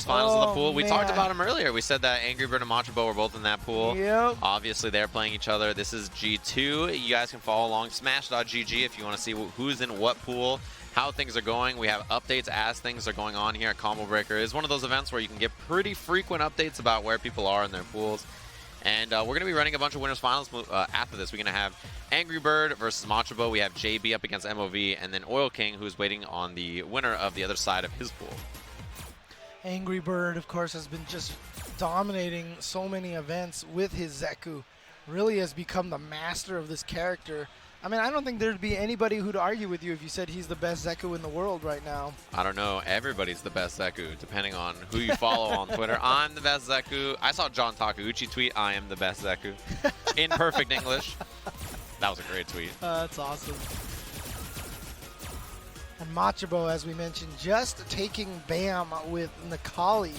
finals of the pool. We man. talked about them earlier. We said that AngryBird and Machabo were both in that pool. Yep. Obviously, they're playing each other. This is G2. You guys can follow along. Smash.gg if you want to see who's in what pool, how things are going. We have updates as things are going on here at Combo Breaker. It's one of those events where you can get pretty frequent updates about where people are in their pools. And we're going to be running a bunch of winners finals after this. We're going to have AngryBird versus Machabo. We have JB up against MOV, and then Oil King, who's waiting on the winner of the other side of his pool. AngryBird, of course, has been just dominating so many events with his Zeku. Really has become the master of this character. I mean, I don't think there'd be anybody who'd argue with you if you said he's the best Zeku in the world right now. I don't know. Everybody's the best Zeku, depending on who you follow on Twitter. I'm the best Zeku. I saw John Takeuchi tweet, I am the best Zeku. In perfect English. That was a great tweet. That's awesome. And Machabo, as we mentioned, just taking BAM with Necalli.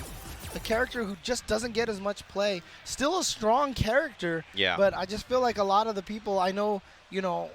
A character who just doesn't get as much play. Still a strong character, yeah. But I just feel like a lot of the people I know, you know,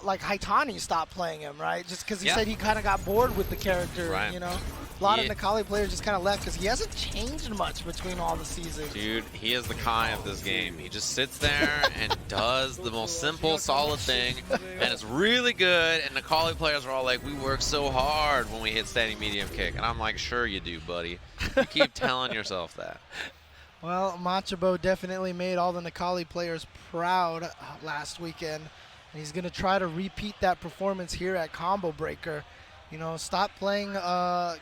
like Haitani stopped playing him, right? Just because he said he kind of got bored with the character, right. You know? A lot of Necalli players just kind of left because he hasn't changed much between all the seasons. Dude, he is the Kai of this game. He just sits there and does the most simple, solid thing, and it's really good. And Necalli players are all like, we work so hard when we hit standing medium kick. And I'm like, sure you do, buddy. You keep telling yourself that. Well, Machabo definitely made all the Necalli players proud last weekend. And he's going to try to repeat that performance here at Combo Breaker. You know, stop playing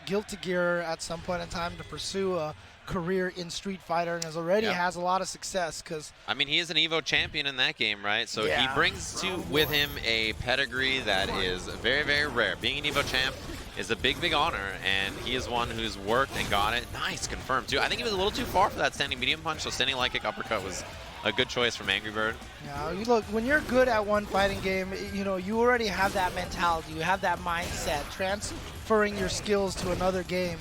Guilty Gear at some point in time to pursue a career in Street Fighter, and has already has a lot of success. Because I mean, he is an Evo champion in that game, right? So he brings with him a pedigree that is very, very rare. Being an Evo champ is a big, big honor, and he is one who's worked and got it. Nice, confirmed too. I think he was a little too far for that standing medium punch, so standing light kick uppercut was a good choice from AngryBird. Yeah, you look, when you're good at one fighting game, you know, you already have that mentality. You have that mindset. Transferring your skills to another game,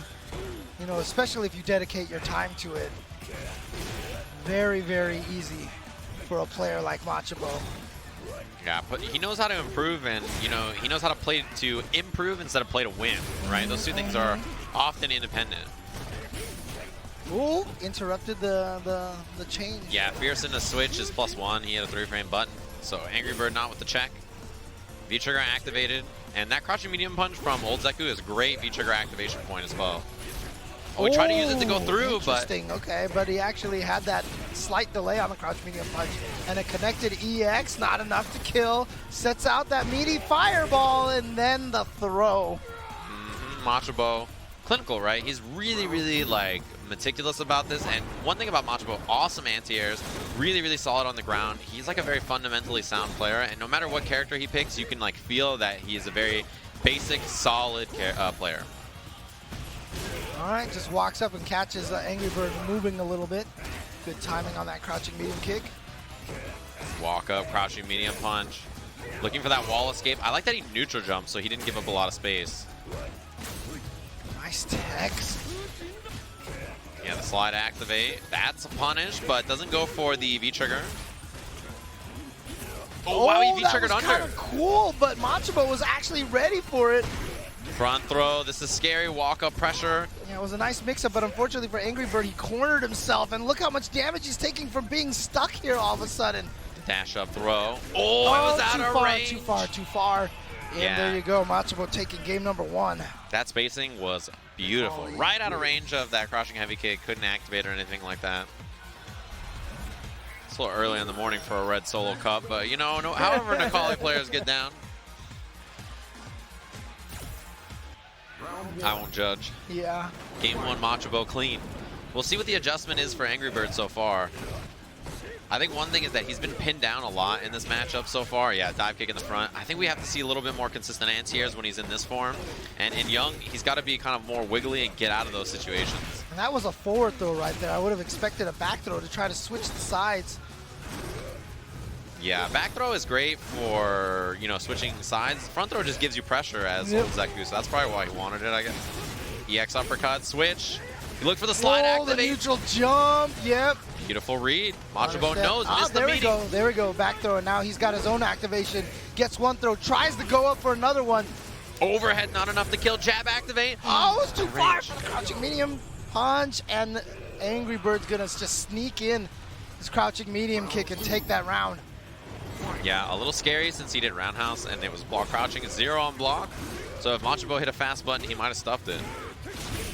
you know, especially if you dedicate your time to it. Very, very easy for a player like Machabo. Yeah, but he knows how to improve, and, you know, he knows how to play to improve instead of play to win, right? Those two things are often independent. Ooh, interrupted the change. Yeah, Fierce in the switch is +1. He had a 3-frame button. So AngryBird not with the check. V-trigger activated. And that crouching medium punch from old Zeku is great V-trigger activation point as well. Oh, we tried to use it to go through, but... Interesting, okay, but he actually had that slight delay on the crouch medium punch. And a connected EX, not enough to kill. Sets out that meaty fireball, and then the throw. Machabo, clinical, right? He's really, really, like, meticulous about this. And one thing about Machabo, awesome anti-airs, really, really solid on the ground. He's like a very fundamentally sound player, and no matter what character he picks, you can like feel that he is a very basic, solid player. All right, just walks up and catches AngryBird moving a little bit. Good timing on that crouching medium kick. Walk up, crouching medium punch. Looking for that wall escape. I like that he neutral jumped, so he didn't give up a lot of space. Nice text. Yeah, the slide activate. That's a punish, but doesn't go for the V-trigger. Oh, wow, he V-triggered under. That was kind of cool, but Machabo was actually ready for it. Front throw. This is scary. Walk-up pressure. Yeah, it was a nice mix-up, but unfortunately for AngryBird, he cornered himself, and look how much damage he's taking from being stuck here all of a sudden. Dash-up throw. Oh, it was out of range. Too far. And there you go, Machabo taking game number 1. That spacing was beautiful. Right out of range of that crouching heavy kick. Couldn't activate or anything like that. It's a little early in the morning for a red solo cup, but you know, however Necalli players get down, I won't judge. Yeah. Game 1 Machabo clean. We'll see what the adjustment is for AngryBird so far. I think one thing is that he's been pinned down a lot in this matchup so far. Yeah, dive kick in the front. I think we have to see a little bit more consistent anti-airs when he's in this form. And in Young, he's got to be kind of more wiggly and get out of those situations. And that was a forward throw right there. I would have expected a back throw to try to switch the sides. Yeah, back throw is great for, you know, switching sides. Front throw just gives you pressure as old Zeku, so that's probably why he wanted it, I guess. EX uppercut, switch. You look for the slide activate. The neutral jump, yep. Beautiful read. Machabo knows, missed the meeting. There we go, back throw, and now he's got his own activation. Gets one throw, tries to go up for another one. Overhead, not enough to kill. Jab activate. Oh, it's too far for the crouching medium. punch, and AngryBird's gonna just sneak in his crouching medium kick and take that round. Yeah, a little scary since he did roundhouse and it was block crouching, 0 on block. So if Machabo hit a fast button, he might have stuffed it.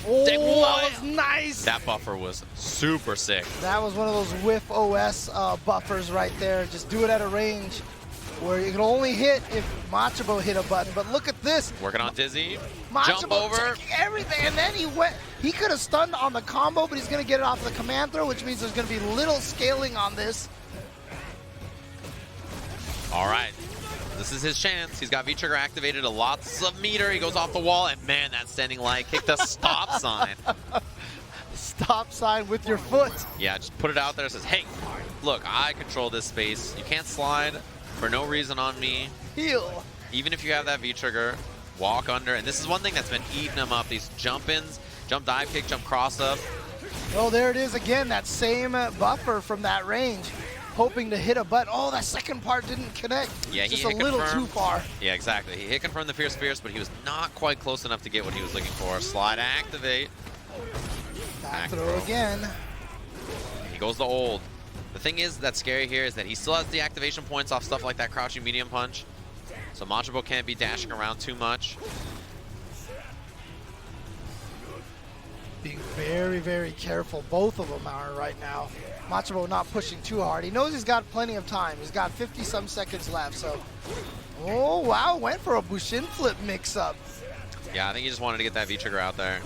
Oh, that was nice. That buffer was super sick. That was one of those whiff OS buffers right there. Just do it at a range where you can only hit if Machabo hit a button. But look at this. Working on Dizzy. Machabo Jump over. Everything, and then he could have stunned on the combo, but he's going to get it off the command throw, which means there's going to be little scaling on this. All right. This is his chance. He's got V-Trigger activated, a lots of meter. He goes off the wall, and man, that standing light kicked the stop sign. Stop sign with your foot. Yeah, just put it out there. It says, hey, look, I control this space. You can't slide for no reason on me. Heal. Even if you have that V-Trigger, walk under. And this is one thing that's been eating him up. These jump-ins, jump dive kick, jump cross-up. Oh, there it is again. That same buffer from that range. Hoping to hit a button. Oh, that second part didn't connect. Yeah, just a little too far. Yeah, exactly. He hit confirm the Fierce, but he was not quite close enough to get what he was looking for. Slide activate. Back throw again. He goes to old. The thing is that's scary here is that he still has the activation points off stuff like that crouching medium punch. So Machabo can't be dashing around too much. Being very, very careful. Both of them are right now. Machabo not pushing too hard. He knows he's got plenty of time. He's got 50-some seconds left, so. Oh, wow, went for a Bushin flip mix-up. Yeah, I think he just wanted to get that V-Trigger out there.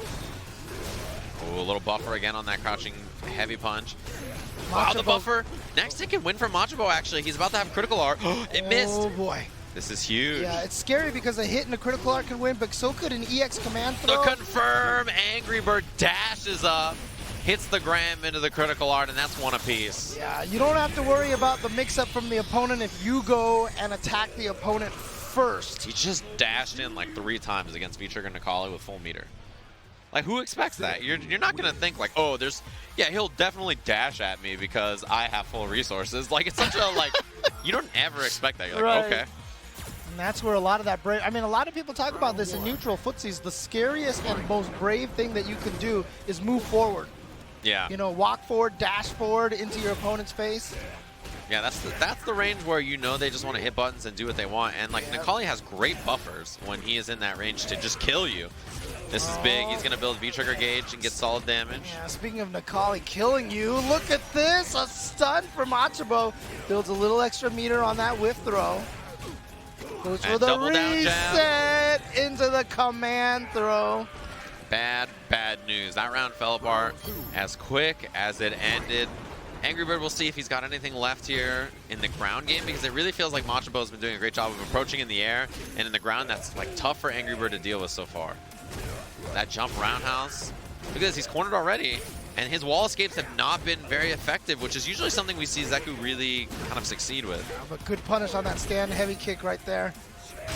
Oh, a little buffer again on that crouching heavy punch. Wow, the buffer. Next it can win for Machabo, actually. He's about to have critical art. It missed. Oh, boy. This is huge. Yeah, it's scary because a hit and a critical art can win, but so could an EX command throw. The confirm. AngryBird dashes up. Hits the Gram into the critical art, and that's one apiece. Yeah, you don't have to worry about the mix-up from the opponent if you go and attack the opponent first. He just dashed in like 3 times against V-Trigger Necalli with full meter. Like, who expects that? You're not going to think like, oh, yeah, he'll definitely dash at me because I have full resources. Like, it's such a, like, you don't ever expect that. You're like, right. okay. And that's where a lot of that brave, I mean, a lot of people talk about this in neutral footsies. The scariest and most brave thing that you can do is move forward. Yeah. You know, walk forward, dash forward into your opponent's face. Yeah, that's the range where you know they just want to hit buttons and do what they want. And like Necalli has great buffers when he is in that range to just kill you. This is big. He's going to build V-Trigger gauge and get solid damage. Yeah, speaking of Necalli killing you, look at this. A stun for Machabo. Builds a little extra meter on that whiff throw. Goes for the reset into the command throw. Bad news. That round fell apart as quick as it ended. AngryBird will see if he's got anything left here in the ground game because it really feels like Machabo's been doing a great job of approaching in the air and in the ground. That's like tough for AngryBird to deal with so far. That jump roundhouse. Look at this, he's cornered already. And his wall escapes have not been very effective, which is usually something we see Zeku really kind of succeed with. Yeah, but good punish on that stand heavy kick right there.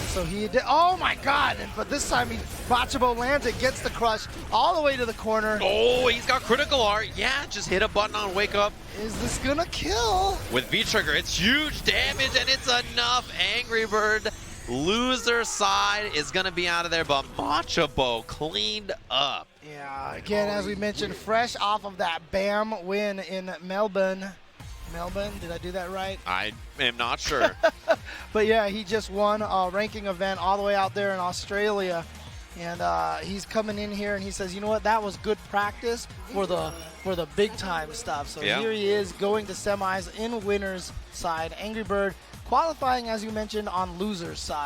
So he did, oh my God, but this time Machabo lands it, gets the crush all the way to the corner. Oh, he's got critical art. Yeah, just hit a button on wake up. Is this gonna kill? With V-Trigger, it's huge damage and it's enough. AngryBird, loser side is gonna be out of there, but Machabo cleaned up. Yeah, again, as we mentioned, fresh off of that BAM win in Melbourne. Melbourne, did I do that right? I am not sure. But yeah, he just won a ranking event all the way out there in Australia. And he's coming in here and he says, you know what, that was good practice for the big time stuff. So here he is going to semis in winner's side. AngryBird qualifying, as you mentioned, on loser's side.